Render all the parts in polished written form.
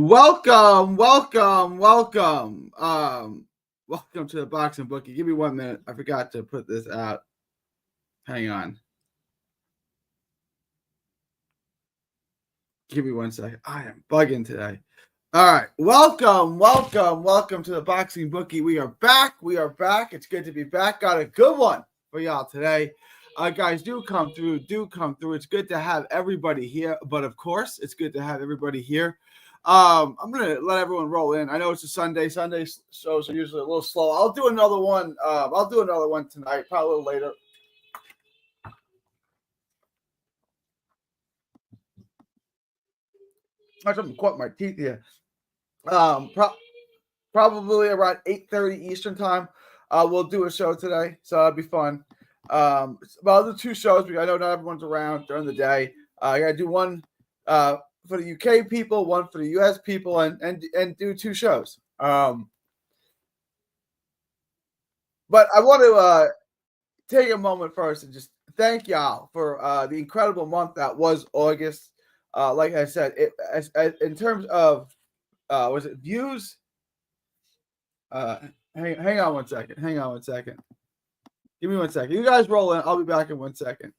Welcome. Welcome to the Boxing Bookie. Give me 1 minute. I forgot to put this out. Hang on. Give me 1 second. I am bugging today. All right. Welcome to the Boxing Bookie. We are back. It's good to be back. Got a good one for y'all today. Guys, do come through. It's good to have everybody here. But of course, it's good to have everybody here. I'm gonna let everyone roll in. I know it's a Sunday. Sunday shows are usually a little slow. I'll do another one. I'll do another one tonight, probably a little later. I haven't caught my teeth here. Probably around 8:30 Eastern time. We'll do a show today, so it'll be fun. But I'll do 2 shows because I know not everyone's around during the day. I gotta do one for the UK people, one for the US people, and do 2 shows. But I want to take a moment first and just thank y'all for the incredible month that was August. Like I said, in terms of was it views? Hang on 1 second. Give me 1 second. You guys roll in. I'll be back in 1 second.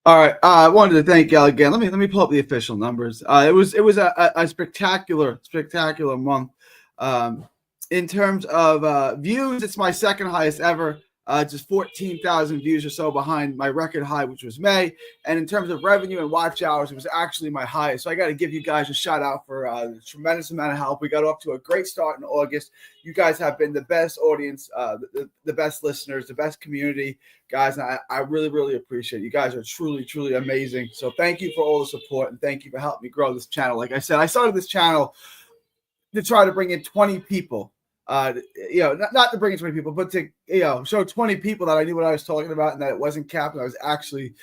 All right. I wanted to thank y'all again. Let me pull up the official numbers. It was a spectacular month. In terms of views, it's my second highest ever. Just 14,000 views or so behind my record high, which was May. And in terms of revenue and watch hours, it was actually my highest. So I got to give you guys a shout out for a tremendous amount of help. We got off to a great start in August. You guys have been the best audience, the best listeners, the best community, guys. And I really, really appreciate it. You guys are truly, truly amazing. So thank you for all the support and thank you for helping me grow this channel. Like I said, I started this channel to try to bring in 20 people. Not to bring in 20 people, but to, show 20 people that I knew what I was talking about and that it wasn't capped. And I was actually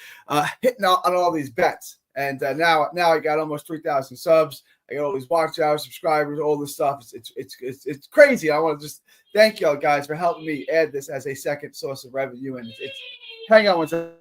hitting out on all these bets. And now I got almost 3,000 subs. I got all these watch hours, subscribers, all this stuff. It's crazy. I want to just thank y'all guys for helping me add this as a second source of revenue. And hang on 1 second.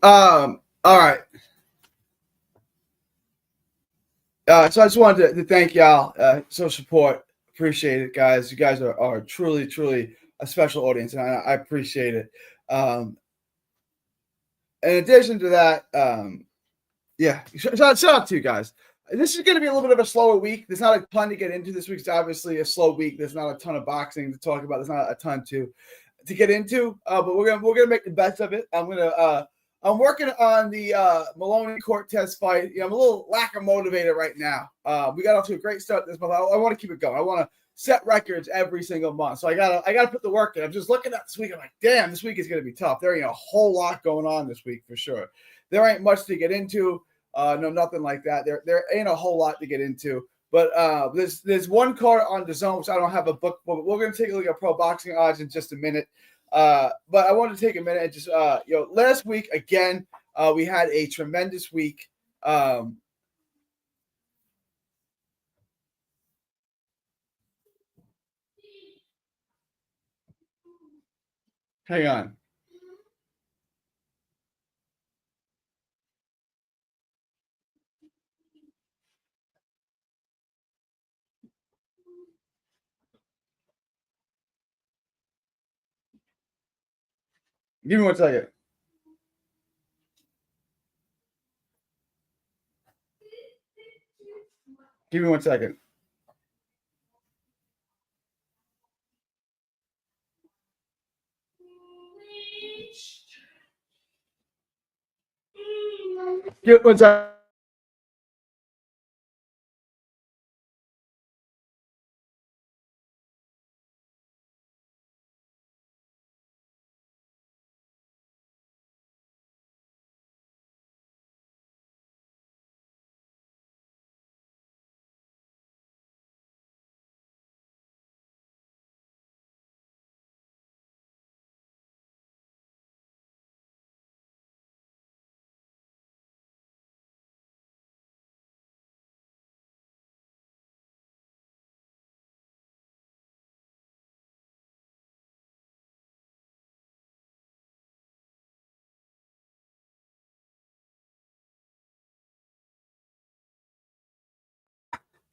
All right. So I just wanted to thank y'all. So support. Appreciate it, guys. You guys are truly, truly a special audience, and I appreciate it. In addition to that, shout out to you guys. This is going to be a little bit of a slower week. There's not a ton to get into this week's obviously a slow week. There's not a ton of boxing to talk about. There's not a ton to get into, but we're gonna make the best of it. I'm working on the Maloney Cortez fight. I'm a little lack of motivated right now. We got off to a great start this month. I want to keep it going. I want to set records every single month. So I gotta put the work in. I'm just looking at this week. I'm like, damn, this week is gonna be tough. There ain't a whole lot going on this week for sure. There ain't much to get into. No, nothing like that. There ain't a whole lot to get into. But there's one card on the zone, which I don't have a book for, but we're going to take a look at pro boxing odds in just a minute. But I wanted to take a minute and just, last week, again, we had a tremendous week. Hang on. Give me 1 second. Give me 1 second. Give me 1 second.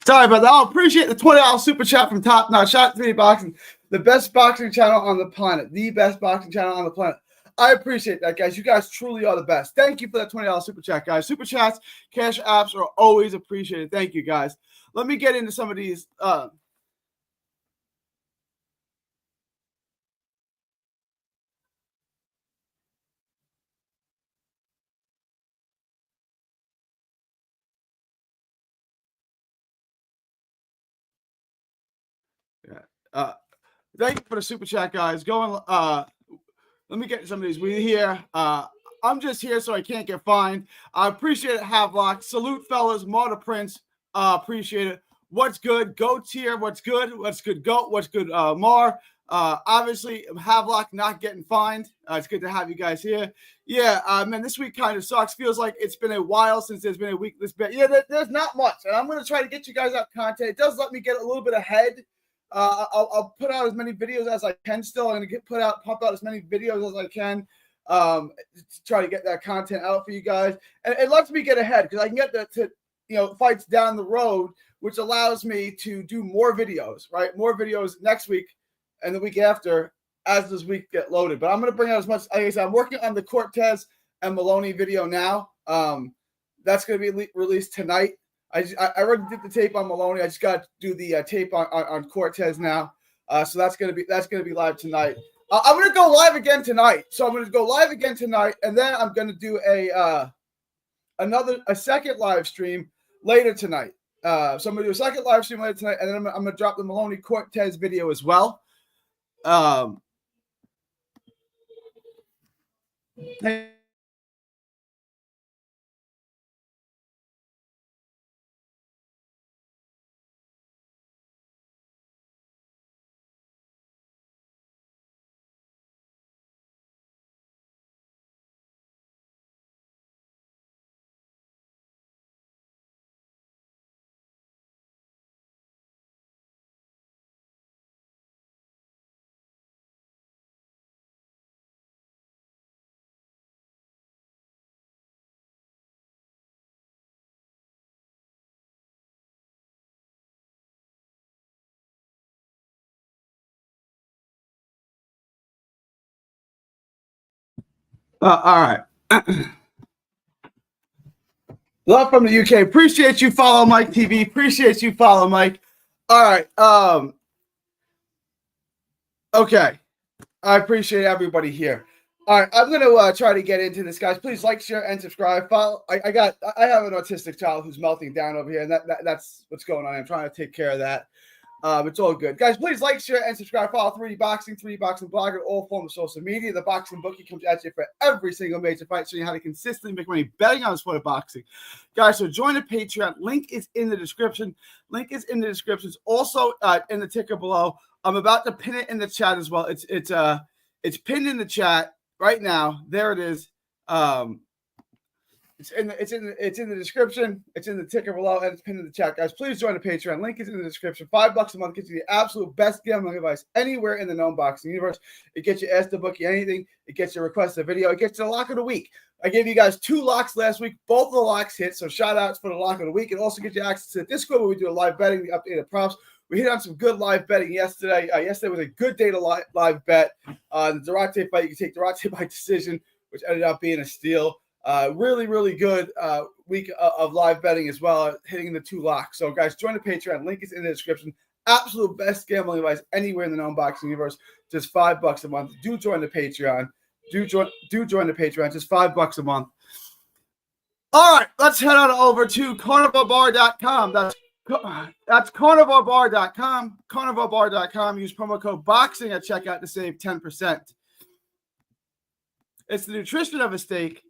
Sorry about that. I appreciate the $20 super chat from Top Notch. Shot 3 Boxing, the best boxing channel on the planet. The best boxing channel on the planet. I appreciate that, guys. You guys truly are the best. Thank you for that $20 super chat, guys. Super chats, cash apps are always appreciated. Thank you, guys. Let me get into some of these. Thank you for the super chat, guys. Let me get some of these. We here. I'm just here so I can't get fined. I appreciate it, Havelock. Salute, fellas. Marta Prince. Appreciate it. What's good? Goat here. What's good? What's good? Goat. What's good? Mar. Obviously, Havelock not getting fined. It's good to have you guys here. Yeah, man, this week kind of sucks. Feels like it's been a while since there's been a week this bit. Yeah, there's not much. And I'm going to try to get you guys out content. It does let me get a little bit ahead. I'll put out as many videos as I can still. I'm going to pump out as many videos as I can to try to get that content out for you guys. And it lets me get ahead because I can get to fights down the road, which allows me to do more videos, right? More videos next week and the week after as this week get loaded. But I'm going to bring out as much. Like I said, I'm working on the Cortez and Maloney video now. That's going to be released tonight. I already did the tape on Maloney. I just got to do the tape on Cortez now. So that's gonna be live tonight. I'm gonna go live again tonight. So I'm gonna go live again tonight, and then I'm gonna do a second live stream later tonight. So I'm gonna do a second live stream later tonight, and then I'm gonna drop the Maloney Cortez video as well. All right. Love from the UK. Appreciate you, Follow Mike TV. Appreciate you, Follow Mike. All right. Okay. I appreciate everybody here. All right. I'm going to try to get into this, guys. Please like, share, and subscribe. Follow. I have an autistic child who's melting down over here, and that's what's going on. I'm trying to take care of that. It's all good. Guys, please like, share, and subscribe. Follow 3D Boxing Blog, and all forms of social media. The Boxing Bookie comes at you for every single major fight, showing you how to consistently make money betting on the sport of boxing. Guys, so join the Patreon. Link is in the description. It's also in the ticker below. I'm about to pin it in the chat as well. It's pinned in the chat right now. There it is. It's in the description. It's in the ticker below, and it's pinned in the chat, guys. Please join the Patreon. Link is in the description. $5 a month gets you the absolute best gambling advice anywhere in the known boxing universe. It gets you asked to book you anything. It gets you request a video. It gets you the lock of the week. I gave you guys 2 locks last week. Both of the locks hit, so shout outs for the lock of the week. It also gets you access to the Discord where we do a live betting, the updated props. We hit on some good live betting yesterday. Yesterday was a good day to live bet. The Durante fight, you can take Durante by decision, which ended up being a steal. Really, really good week of live betting as well, hitting the 2 locks. So, guys, join the Patreon. Link is in the description. Absolute best gambling advice anywhere in the known boxing universe. Just $5 a month. Do join the Patreon. Do join the Patreon. Just $5 a month. All right, let's head on over to carnivalbar.com. That's carnivalbar.com. Carnivalbar.com. Use promo code BOXING at checkout to save 10%. It's the nutrition of a steak,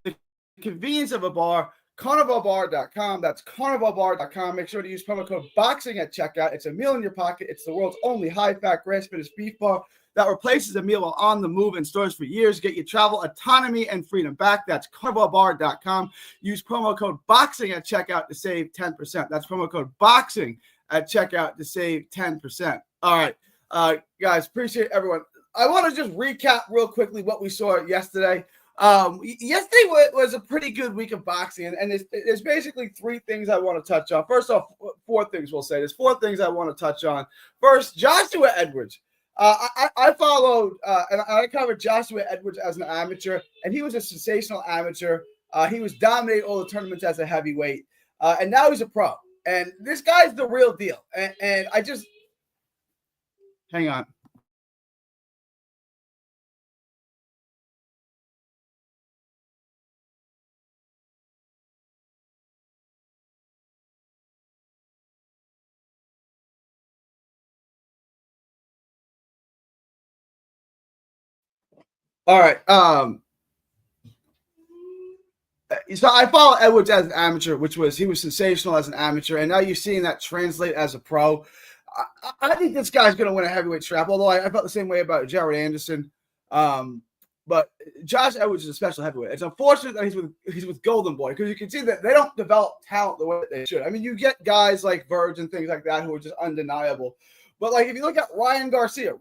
the convenience of a bar. Carnivalbar.com. That's carnivalbar.com. Make sure to use promo code BOXING at checkout. It's a meal in your pocket. It's the world's only high-fat, grass-finished beef bar that replaces a meal while on the move and stores for years. Get your travel autonomy and freedom back. That's carnivalbar.com. Use promo code BOXING at checkout to save 10%. That's promo code BOXING at checkout to save 10%. All right, guys, appreciate everyone. I want to just recap real quickly what we saw yesterday. Yesterday was a pretty good week of boxing, and there's basically three things I want to touch on. First off, four things we'll say. There's four things I want to touch on. First, Joshua Edwards. I followed and I covered Joshua Edwards as an amateur, and he was a sensational amateur. He was dominating all the tournaments as a heavyweight, and now he's a pro. And this guy's the real deal. And I just hang on. All right. So I follow Edwards as an amateur, he was sensational as an amateur, and now you're seeing that translate as a pro. I think this guy's going to win a heavyweight strap, although I felt the same way about Jared Anderson. But Josh Edwards is a special heavyweight. It's unfortunate that he's with Golden Boy, because you can see that they don't develop talent the way they should. I mean, you get guys like Verge and things like that who are just undeniable. But like if you look at Ryan Garcia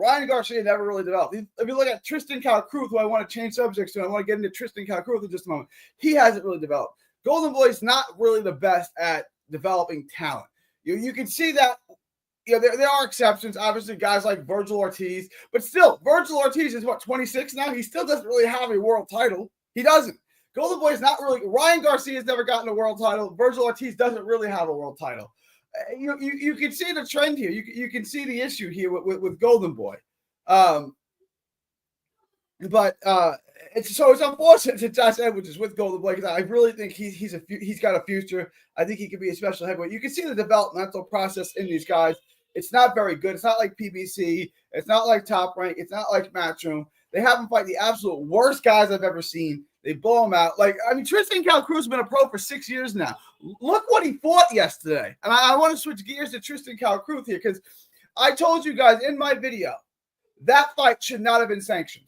never really developed. If you look at Tristan Calcruth, who I want to change subjects to, I want to get into Tristan Calcruth in just a moment. He hasn't really developed. Golden Boy's not really the best at developing talent. You can see that. There are exceptions. Obviously, guys like Virgil Ortiz, but still, Virgil Ortiz is 26 now. He still doesn't really have a world title. He doesn't. Golden Boy's not really. Ryan Garcia's never gotten a world title. Virgil Ortiz doesn't really have a world title. You can see the trend here. You can see the issue here with Golden Boy. But it's unfortunate that Josh Edwards is with Golden Boy, because I really think he's got a future. I think he could be a special heavyweight. You can see the developmental process in these guys. It's not very good. It's not like PBC. It's not like Top Rank. It's not like Matchroom. They have him fight the absolute worst guys I've ever seen. They blow him out. Tristan Calcruth has been a pro for 6 years now. Look what he fought yesterday. And I want to switch gears to Tristan Calcruth here, because I told you guys in my video that fight should not have been sanctioned.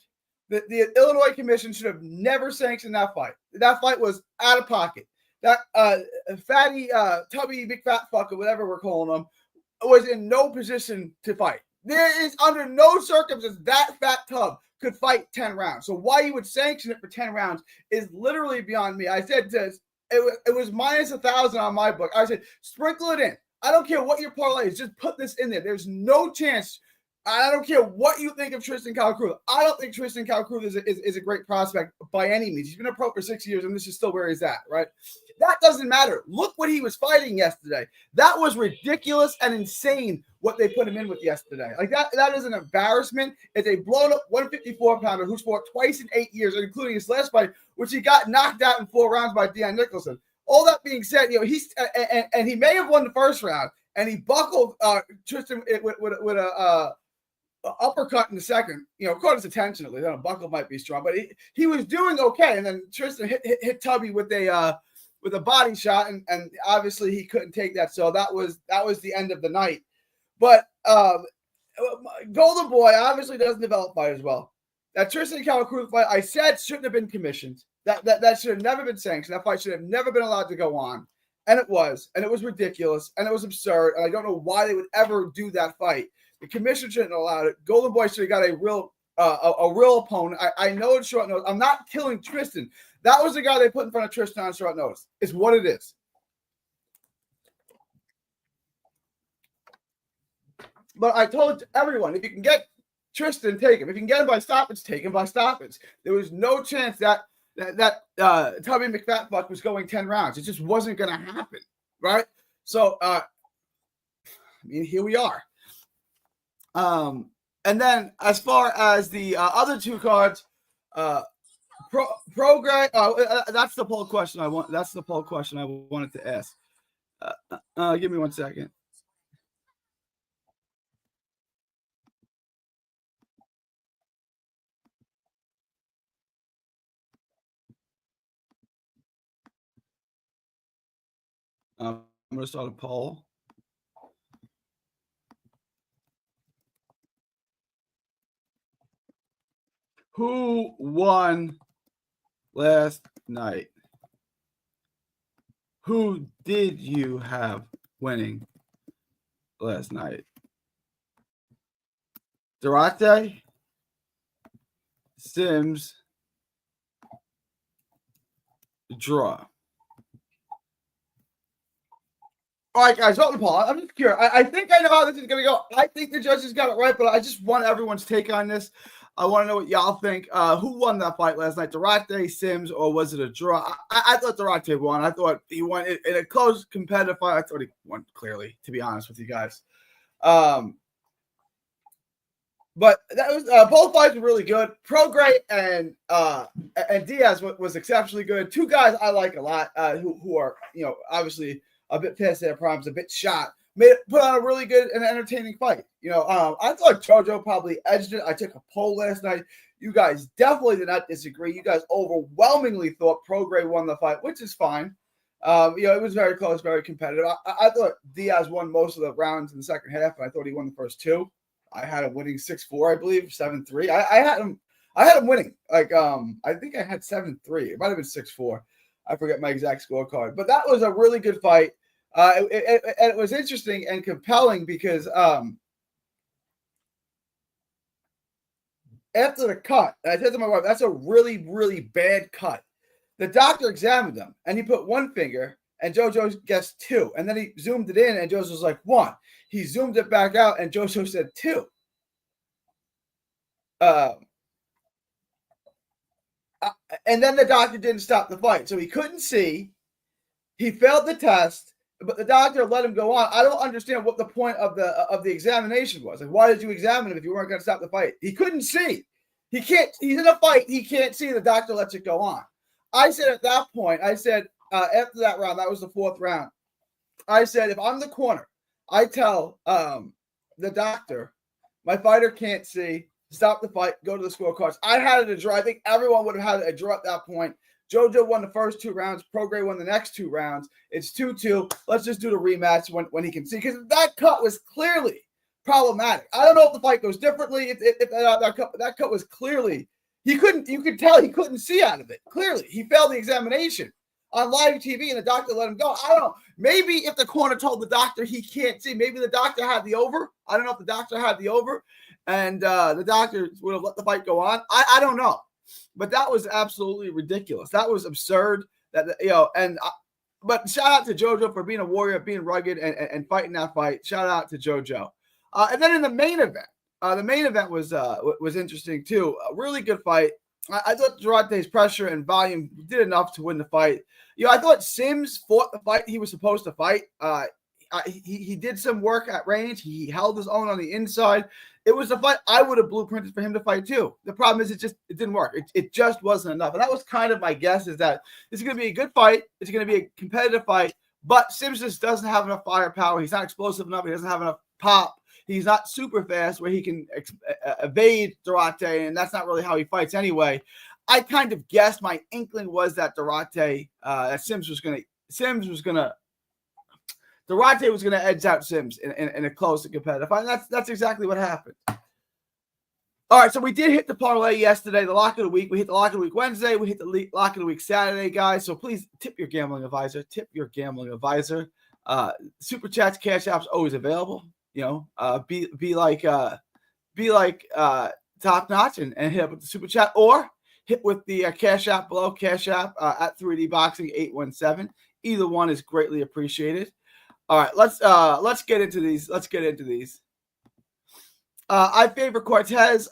The Illinois Commission should have never sanctioned that fight. That fight was out of pocket. That fatty, tubby, big fat fucker, whatever we're calling him, was in no position to fight. There is under no circumstance that fat tub could fight 10 rounds. So why you would sanction it for 10 rounds is literally beyond me. I said this, it was minus 1,000 on my book. I said, sprinkle it in. I don't care what your parlay is. Just put this in there. There's no chance. I don't care what you think of Tristan Calcruth. I don't think Tristan Calcruth is a great prospect by any means. He's been a pro for 6 years, and this is still where he's at, right? That doesn't matter. Look what he was fighting yesterday. That was ridiculous and insane what they put him in with yesterday. Like that is an embarrassment. It's a blown-up 154-pounder who's fought twice in 8 years, including his last fight, which he got knocked out in 4 rounds by Deon Nicholson. All that being said, he's and he may have won the first round, and he buckled Tristan with a uppercut in the second, caught his attention at least. I don't know, buckle might be strong, but he was doing okay. And then Tristan hit Tubby with a body shot, and obviously he couldn't take that. So that was the end of the night. But Golden Boy obviously doesn't develop fighters well. That Tristan Calcruth fight, I said, shouldn't have been commissioned. That should have never been sanctioned. That fight should have never been allowed to go on. And it was ridiculous, and it was absurd. And I don't know why they would ever do that fight. The commission shouldn't have allowed it. Golden Boy should have got a real opponent. I know it's short notice. I'm not killing Tristan. That was the guy they put in front of Tristan on short notice. It's what it is. But I told everyone, if you can get Tristan, take him. If you can get him by stoppage, take him by stoppage. There was no chance that Tubby McFatfuck was going 10 rounds. It just wasn't going to happen, right? So, here we are. And then as far as the other two cards, Progress. That's the poll question I want. That's the poll question I wanted to ask. Give me 1 second. I'm going to start a poll. Who won last night? Who did you have winning last night? Durate, Sims, draw. All right, guys, hold the Paul. I'm just curious. I think I know how this is going to go. I think the judges got it right, but I just want everyone's take on this. I want to know what y'all think. Who won that fight last night? Durante, Sims, or was it a draw? I thought Durante won. I thought he won in a close competitive fight. I thought he won clearly, to be honest with you guys. But that was both fights were really good. Prograis and Diaz was exceptionally good. Two guys I like a lot who are, obviously a bit past their primes, a bit shot. Put on a really good and entertaining fight. I thought Jojo probably edged it. I took a poll last night. You guys definitely did not disagree. You guys overwhelmingly thought Prograis won the fight, which is fine. It was very close, very competitive. I thought Diaz won most of the rounds in the second half, and I thought he won the first two. I had him winning 6-4, I believe, 7-3. I had him winning. I think I had 7-3. It might have been 6-4. I forget my exact scorecard. But that was a really good fight. It was interesting and compelling because after the cut, and I said to my wife, that's a really, really bad cut. The doctor examined him, and he put one finger, and Jojo guessed two. And then he zoomed it in, and Jojo was like, one. He zoomed it back out, and Jojo said two. And then the doctor didn't stop the fight. So he couldn't see. He failed the test, but the doctor let him go on. I don't understand what the point of the examination was. Like, why did you examine him if you weren't going to stop the fight? He couldn't see. He can't. He's in a fight. He can't see. The doctor lets it go on. I said at that point, after that round, that was the fourth round. I said, if I'm the corner, I tell the doctor, my fighter can't see, stop the fight, go to the scorecards. I had it a draw. I think everyone would have had a draw at that point. Jojo won the first two rounds. Prograis won the next two rounds. It's 2-2. Let's just do the rematch when he can see. Because that cut was clearly problematic. I don't know if the fight goes differently. If that cut was clearly, you could tell he couldn't see out of it. Clearly, he failed the examination on live TV, and the doctor let him go. I don't know. Maybe if the corner told the doctor he can't see, maybe the doctor had the over. I don't know if the doctor had the over, and the doctor would have let the fight go on. I don't know. But that was absolutely ridiculous. That was absurd. But shout out to Jojo for being a warrior, being rugged, and fighting that fight. Shout out to Jojo. And then in the main event was interesting too. A really good fight. I thought Durante's pressure and volume did enough to win the fight. I thought Sims fought the fight he was supposed to fight. He did some work at range. He held his own on the inside. It was a fight I would have blueprinted for him to fight too. The problem is it didn't work. It just wasn't enough. And that was kind of my guess, is that this is going to be a good fight. It's going to be a competitive fight, but Sims just doesn't have enough firepower. He's not explosive enough. He doesn't have enough pop. He's not super fast where he can evade Durante, and that's not really how he fights anyway. I kind of guessed, my inkling was that Durante was going to edge out Sims in a close and competitive fight. That's exactly what happened. All right, so we did hit the parlay yesterday, the lock of the week. We hit the lock of the week Wednesday. We hit the lock of the week Saturday, guys. So please tip your gambling advisor. Tip your gambling advisor. Super chats, cash apps always available. Be like Top Notch and hit up with the super chat, or hit with the cash app below. Cash app at 3D Boxing 817. Either one is greatly appreciated. All right, let's get into these. I favor Cortez.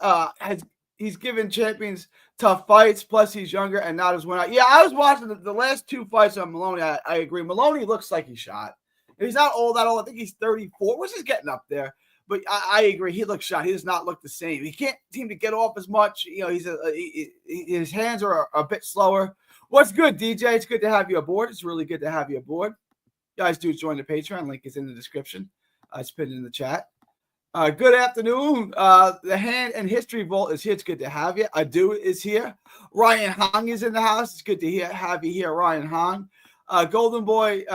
He's given champions tough fights. Plus, he's younger and not as one out. Yeah, I was watching the last two fights on Maloney. I agree. Maloney looks like he's shot. He's not that old. I think he's 34, which is getting up there. But I agree. He looks shot. He does not look the same. He can't seem to get off as much. His hands are a bit slower. What's good, DJ? It's good to have you aboard. It's really good to have you aboard. Guys, do join the Patreon. Link is in the description. It's pinned in the chat. Good afternoon. The Hand and History Vault is here. It's good to have you. Adu is here. Ryan Hong is in the house. It's good to have you here, Ryan Hong. Golden Boy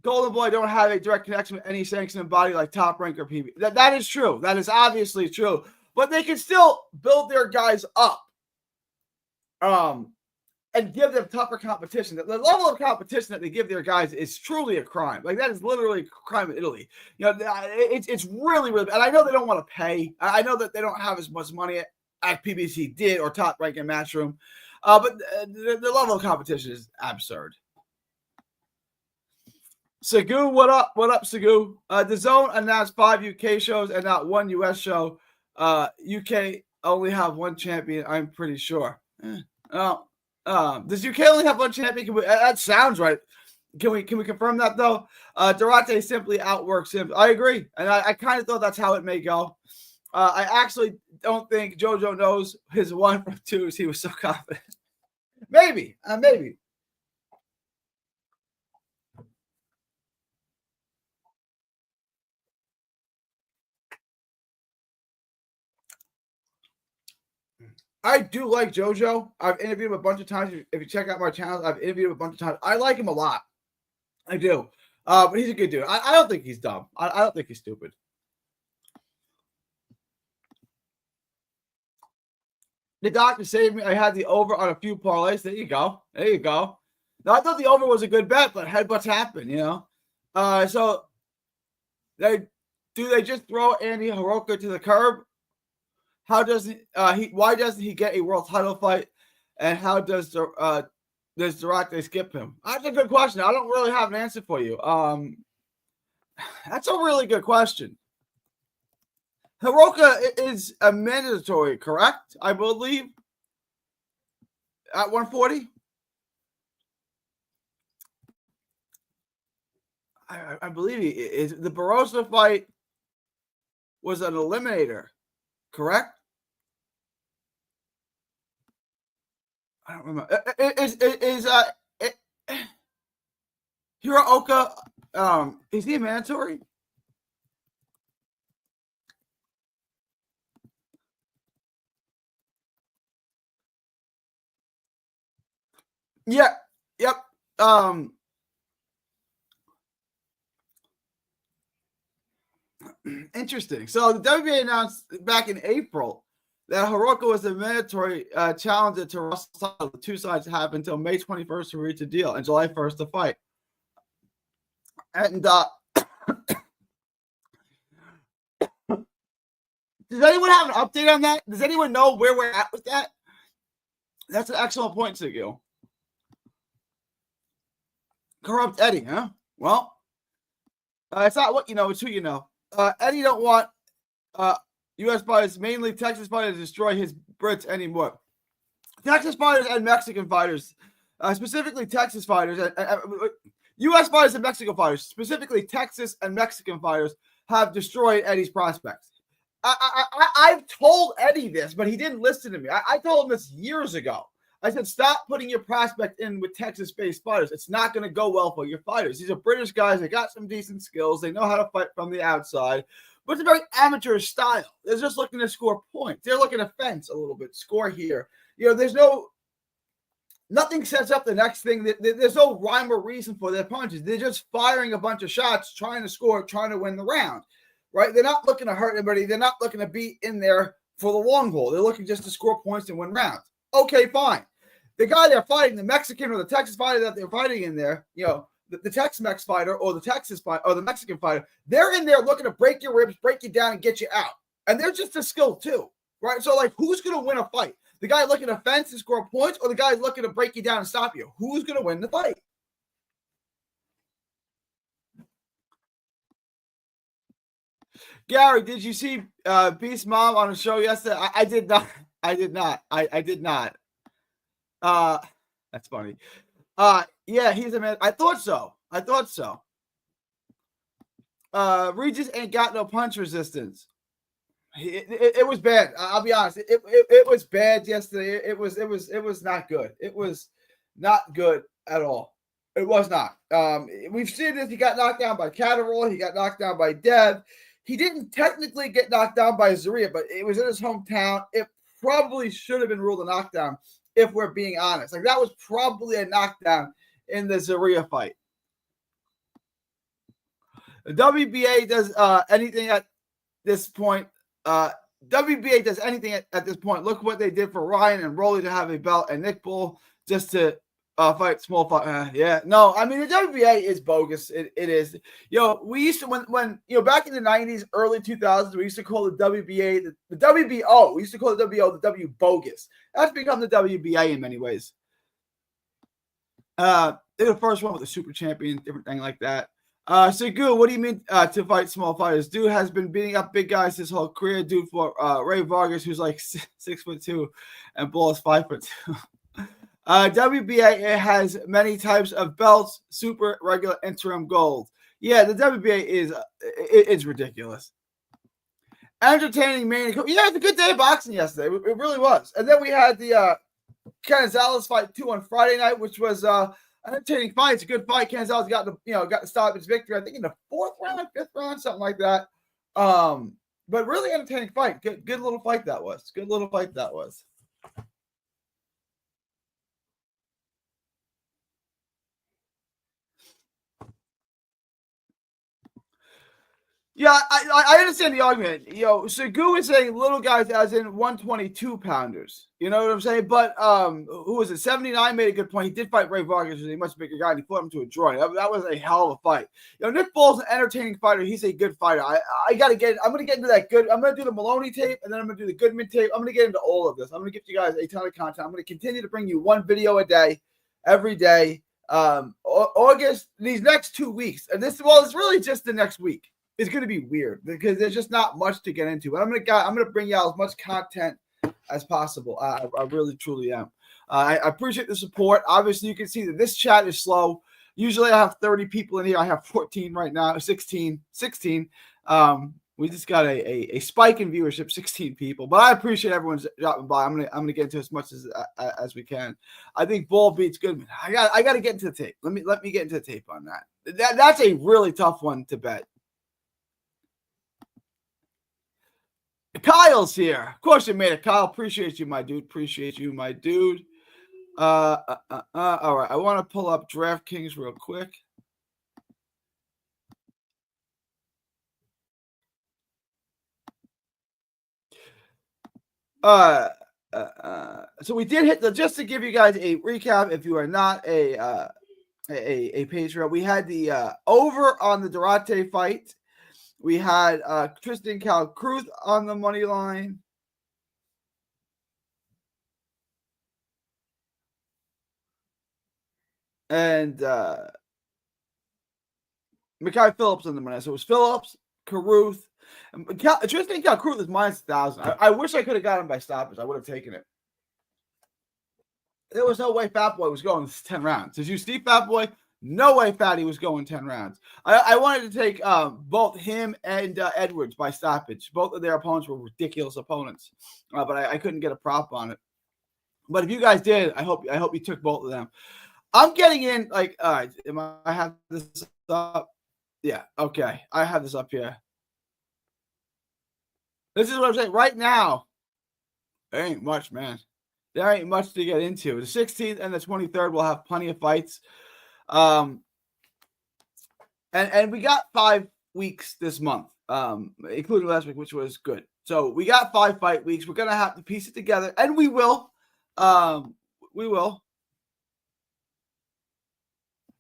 don't have a direct connection with any sanctioned body like Top Rank or PB. That is true. That is obviously true. But they can still build their guys up. And give them tougher competition. The level of competition that they give their guys is truly a crime. Like, that is literally a crime in Italy. It's really, really bad. And I know they don't want to pay. I know that they don't have as much money as PBC did or Top Rank and Matchroom. But the level of competition is absurd. Sigu, what up? What up, Sigu? The Zone announced 5 UK shows and not 1 US show. UK only have 1 champion, I'm pretty sure. Does UK only have 1 champion? That sounds right. Can we confirm that though? Durante simply outworks him. I agree, and I kind of thought that's how it may go. I actually don't think Jojo knows his 1 from 2s. He was so confident. Maybe. I do like Jojo. I've interviewed him a bunch of times. If you check out my channel, I've interviewed him a bunch of times. I like him a lot. I do. But he's a good dude. I don't think he's dumb. I don't think he's stupid. The doctor saved me. I had the over on a few parlays. There you go. Now, I thought the over was a good bet, but headbutts happen, you know. So they just throw Andy Heroka to the curb? How does why doesn't he get a world title fight? And how does Durante skip him? That's a good question. I don't really have an answer for you. That's a really good question. Heroka is a mandatory, correct? I believe at 140. I believe he is. The Barroso fight was an eliminator, correct? I don't remember. Is Heroka? Is he a mandatory? Yeah. Yep. Interesting. So the WBA announced back in April that Heroka was a mandatory challenger to Russell. The 2 sides have until May 21st to reach a deal and July 1st to fight. And does anyone have an update on that? Does anyone know where we're at with that? That's an excellent point, Sigu. Corrupt Eddie, huh? Well, it's not what you know, it's who you know. Eddie don't want U.S. fighters, mainly Texas fighters, to destroy his Brits anymore. Texas fighters and Mexican fighters, specifically Texas fighters, U.S. fighters and Mexican fighters, specifically Texas and Mexican fighters, have destroyed Eddie's prospects. I've told Eddie this, but he didn't listen to me. I told him this years ago. I said, stop putting your prospect in with Texas-based fighters. It's not going to go well for your fighters. These are British guys. They got some decent skills. They know how to fight from the outside. But it's a very amateur style. They're just looking to score points. They're looking to fence a little bit, score here. You know, there's nothing sets up the next thing. There's no rhyme or reason for their punches. They're just firing a bunch of shots, trying to score, trying to win the round, right? They're not looking to hurt anybody. They're not looking to be in there for the long haul. They're looking just to score points and win rounds. Okay, fine. The guy they're fighting, the Mexican or the Texas fighter that they're fighting in there, you know, the Tex-Mex fighter or the Texas fighter or the Mexican fighter, they're in there looking to break your ribs, break you down, and get you out. And they're just a skill too, right? So, like, who's going to win a fight? The guy looking to fence and score points, or the guy looking to break you down and stop you? Who's going to win the fight? Gary, did you see Beast Mom on a show yesterday? I did not. I did not. That's funny. Yeah, he's a man. I thought so. Regis ain't got no punch resistance. It was bad. I'll be honest. It was bad yesterday. It was not good. It was not good at all. It was not. We've seen this. He got knocked down by Catterall. He got knocked down by Dev. He didn't technically get knocked down by Zaria, but it was in his hometown. It probably should have been ruled a knockdown, if we're being honest. Like, that was probably a knockdown in the Zaria fight. The WBA does anything at this point. WBA does anything at this point. Look what they did for Ryan and Rolly to have a belt, and Nick Bull just to Fight, small fight. Yeah, no, I mean the WBA is bogus. It is. We used to when back in the 90s, early 2000s, we used to call the WBA the WBO. We used to call the WBO the W bogus. That's become the WBA in many ways. They're the first one with the super champion, different thing like that. Sigu, what do you mean to fight small fighters? Dude has been beating up big guys his whole career. Dude for Ray Vargas, who's like 6'2" and Ball is 5'2". WBA has many types of belts, super, regular, interim, gold. Yeah, the WBA is it's ridiculous. Entertaining main. Yeah, it's a good day of boxing yesterday. It really was. And then we had the Canelo fight 2 on Friday night, which was an entertaining fight. It's a good fight. Canelo got to stop his victory. I think in the 4th round, 5th round, something like that. But really entertaining fight. Good little fight that was. Good little fight that was. Yeah, I understand the argument. Sigu is saying little guys as in 122 pounders. You know what I'm saying? But who was it? 79 made a good point. He did fight Ray Vargas, who's a much bigger guy, and he put him to a draw. That was a hell of a fight. Nick Ball's an entertaining fighter. He's a good fighter. I'm gonna get into that good. I'm gonna do the Maloney tape, and then I'm gonna do the Goodman tape. I'm gonna get into all of this. I'm gonna give you guys a ton of content. I'm gonna continue to bring you one video a day, every day. August, these next 2 weeks, and it's really just the next week. It's going to be weird because there's just not much to get into. But I'm going to bring you out as much content as possible. I really, truly am. I appreciate the support. Obviously, you can see that this chat is slow. Usually, I have 30 people in here. I have 14 right now, 16. We just got a spike in viewership, 16 people. But I appreciate everyone's dropping by. I'm gonna get into as much as we can. I think Ball beats Goodman. I got to get into the tape. Let me get into the tape on that. That's a really tough one to bet. Kyle's here. Of course you made it, Kyle. Appreciate you, my dude. All right. I want to pull up DraftKings real quick. So we did hit just to give you guys a recap. If you are not a Patreon, we had the over on the Durate fight. We had Tristan Calcruth on the money line. And Mekhi Phillips on the money. So it was Phillips, Carruth. Tristan Calcruth is minus 1,000. I wish I could have got him by stoppage. I would have taken it. There was no way Fat Boy was going 10 rounds. Did you see Fat Boy? No way Fatty was going 10 rounds. I wanted to take both him and Edwards by stoppage. Both of their opponents were ridiculous opponents, but I couldn't get a prop on it. But if you guys did, I hope you took both of them. I'm getting in like, all right, I have this up? Yeah, okay. I have this up here. This is what I'm saying. Right now, there ain't much, man. There ain't much to get into. The 16th and the 23rd will have plenty of fights. And we got 5 weeks this month, including last week, which was good. So we got 5 fight weeks. We're gonna have to piece it together, and we will. We will.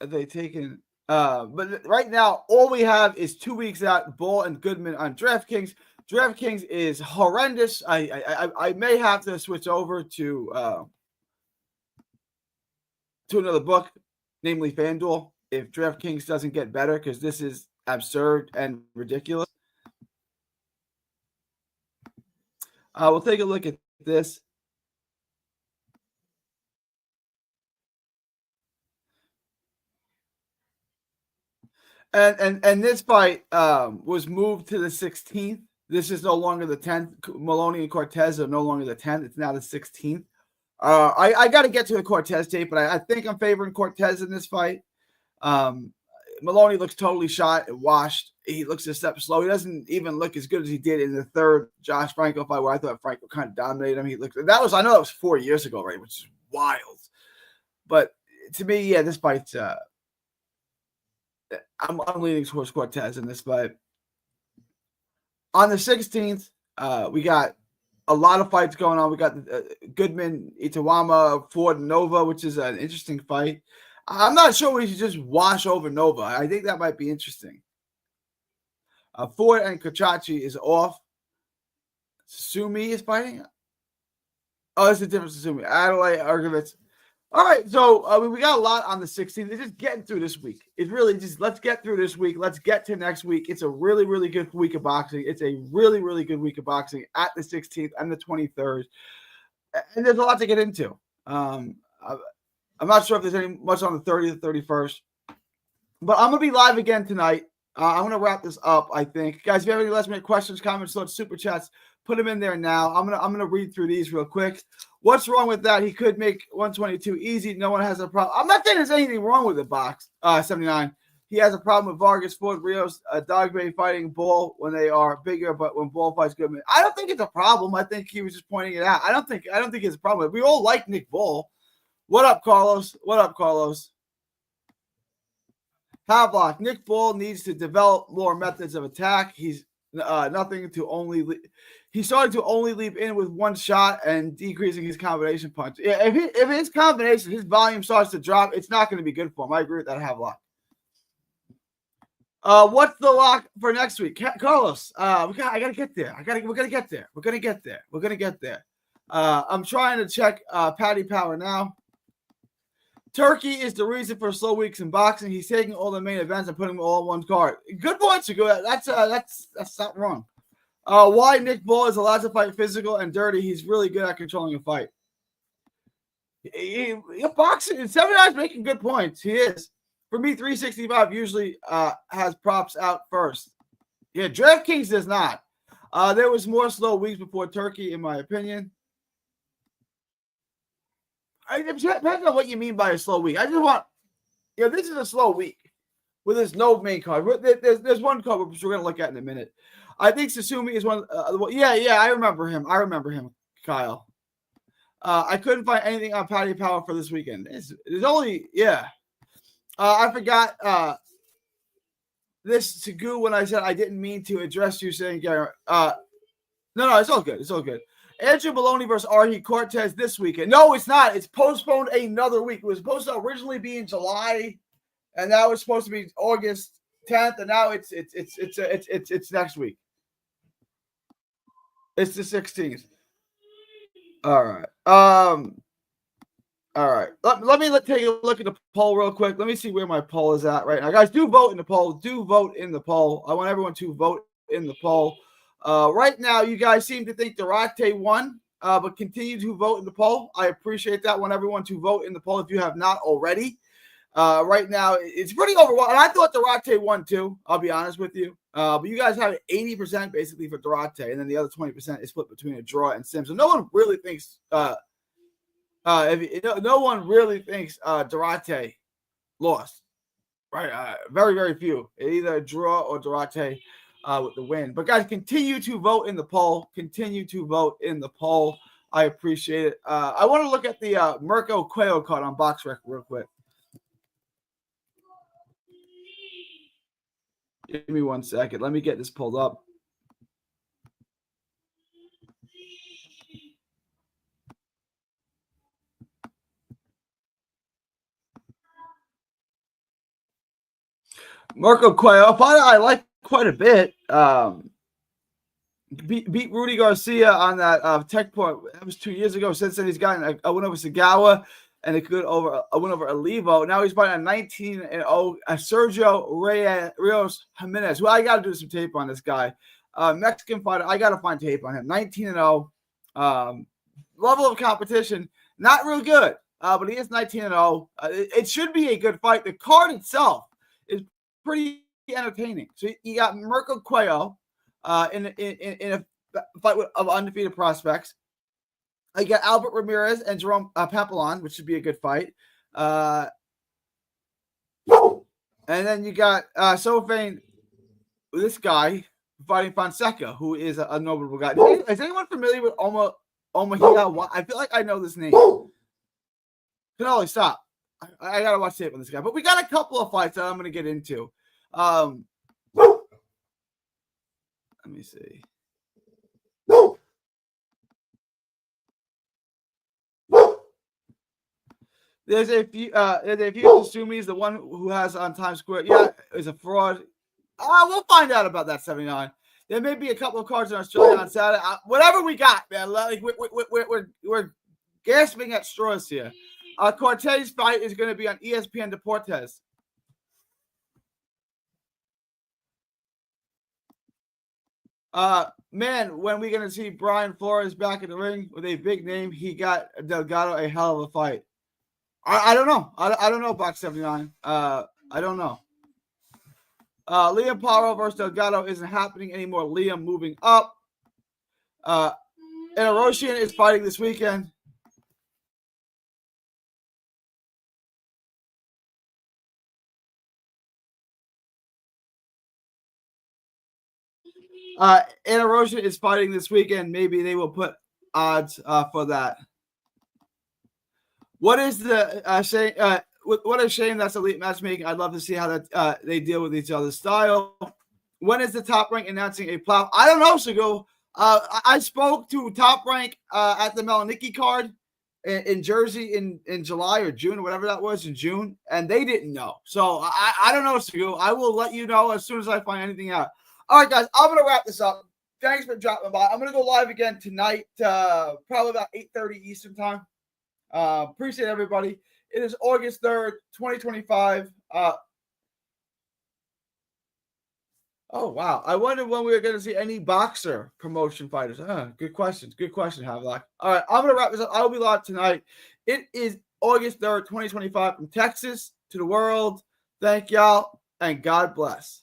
Are they taking? But right now, all we have is 2 weeks out. Ball and Goodman on DraftKings. DraftKings is horrendous. I may have to switch over to another book, namely FanDuel, if DraftKings doesn't get better, because this is absurd and ridiculous. We'll take a look at this. And this fight was moved to the 16th. This is no longer the 10th. Maloney and Cortez are no longer the 10th. It's now the 16th. I got to get to the Cortez tape, but I think I'm favoring Cortez in this fight. Maloney looks totally shot and washed. He looks a step slow. He doesn't even look as good as he did in the third Josh Franco fight, where I thought Franco kind of dominated him. I know that was 4 years ago, right? Which is wild. But to me, yeah, this fight's I'm leaning towards Cortez in this fight. On the 16th, we got a lot of fights going on. We got Goodman, Itawama, Ford, Nova, which is an interesting fight. I'm not sure we should just wash over Nova. I think that might be interesting. Ford and Kachachi is off. Sumi is fighting. Oh, that's a different Sumi. Adelaide Argovitz. All right, so we got a lot on the 16th. It's just getting through this week. It's really just let's get through this week. Let's get to next week. It's a really, really good week of boxing. It's a really, really good week of boxing at the 16th and the 23rd. And there's a lot to get into. I'm not sure if there's any much on the 30th, 31st. But I'm going to be live again tonight. I'm going to wrap this up, I think. Guys, if you have any last minute questions, comments, thoughts, super chats, put them in there now. I'm gonna read through these real quick. What's wrong with that? He could make 122 easy. No one has a problem. I'm not saying there's anything wrong with the box. 79. He has a problem with Vargas, Ford, Rios, Dogbe fighting Bull when they are bigger, but when Bull fights Goodman. I don't think it's a problem. I think he was just pointing it out. I don't think it's a problem. We all like Nick Bull. What up, Carlos? What up, Carlos? Pavlok. Nick Bull needs to develop more methods of attack. He's nothing to only. He's starting to only leap in with one shot and decreasing his combination punch. Yeah, if his combination, his volume starts to drop, it's not going to be good for him. I agree with that. Havelock. What's the lock for next week, Carlos? I gotta get there. We're gonna get there. We're gonna get there. I'm trying to check Paddy Power now. Turkey is the reason for slow weeks in boxing. He's taking all the main events and putting them all on one card. Good point, Sigu. That's not wrong. Why Nick Bull is allowed to fight physical and dirty? He's really good at controlling a fight. Boxing, 79 is making good points. He is. For me, 365 usually has props out first. Yeah, DraftKings does not. There was more slow weeks before Turkey, in my opinion. It depends on what you mean by a slow week. I just want, this is a slow week where there's no main card. There's one card which we're going to look at in a minute. I think Sasumi is one. I remember him. Kyle. I couldn't find anything on Paddy Power for this weekend. There's only, I forgot this Sigu when I said I didn't mean to address you saying, no, it's all good. It's all good. Andrew Maloney versus R.E. Cortez this weekend. No, it's not. It's postponed another week. It was supposed to originally be in July, and now it's supposed to be August 10th, and now it's next week. It's the 16th. All right. All right. Let me take a look at the poll real quick. Let me see where my poll is at right now. Guys, do vote in the poll. Do vote in the poll. I want everyone to vote in the poll. Right now, you guys seem to think Durate won, but continue to vote in the poll. I appreciate that. I want everyone to vote in the poll if you have not already. Right now, it's pretty overwhelming. And I thought Durate won too, I'll be honest with you. But you guys have 80% basically for Durate, and then the other 20% is split between a draw and Sims. So no one really thinks no one really thinks Durate lost. Right? Very, very few. Either a draw or Durate with the win. But guys, continue to vote in the poll. Continue to vote in the poll. I appreciate it. I want to look at the Mirko Cuello card on BoxRec real quick. Give me 1 second. Let me get this pulled up. Mirko Cuello, I like quite a bit. Beat Rudy Garcia on that tech point. That was 2 years ago. Since then, he's gotten a win over Sagawa and a win over Olivo. Now he's fighting a 19-0 Sergio Rios Jimenez, who I got to do some tape on this guy. Mexican fighter. I got to find tape on him. 19-0. Level of competition, not real good, but he is 19-0. It should be a good fight. The card itself is pretty entertaining. So you got Mirko Cuello in a fight of undefeated prospects. I got Albert Ramirez and Jerome Papillon, which should be a good fight. And then you got Sofane, this guy fighting Fonseca, who is a notable guy. Is anyone familiar with Omahia? I feel like I know this name. Canelo, stop. I gotta watch tape on this guy. But we got a couple of fights that I'm gonna get into. Let me see. There's a few Kasumi's the one who has on Times Square. Yeah, is a fraud. We'll find out about that 79. There may be a couple of cards in Australia on Saturday. Whatever we got, man. Like we're gasping at straws here. Cortez fight is going to be on ESPN Deportes. Man, when we going to see Brian Flores back in the ring with a big name? He got Delgado a hell of a fight. I don't know. I don't know, Box 79. I don't know. Liam Paro versus Delgado isn't happening anymore. Liam moving up. And Eroshian is fighting this weekend. And Eroshian is fighting this weekend. Maybe they will put odds for that. What is the shame? What a shame that's elite matchmaking. I'd love to see how that they deal with each other's style. When is the Top Rank announcing a playoff? I don't know, Sigu. I spoke to Top Rank at the Maloney card in Jersey in July or June or whatever that was in June, and they didn't know. So I don't know, Sigu. I will let you know as soon as I find anything out. All right, guys, I'm gonna wrap this up. Thanks for dropping by. I'm gonna go live again tonight, probably about 8:30 Eastern time. Appreciate everybody. It is August 3rd, 2025. Oh, wow. I wonder when we were going to see any boxer promotion fighters. Good questions. Good question, Havelock. All right, I'm going to wrap this up. I will be live tonight. It is August 3rd, 2025 from Texas to the world. Thank y'all, and God bless.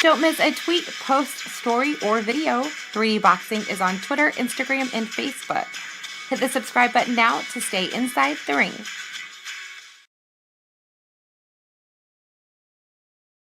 Don't miss a tweet, post, story, or video. 3D Boxing is on Twitter, Instagram, and Facebook. Hit the subscribe button now to stay inside the ring.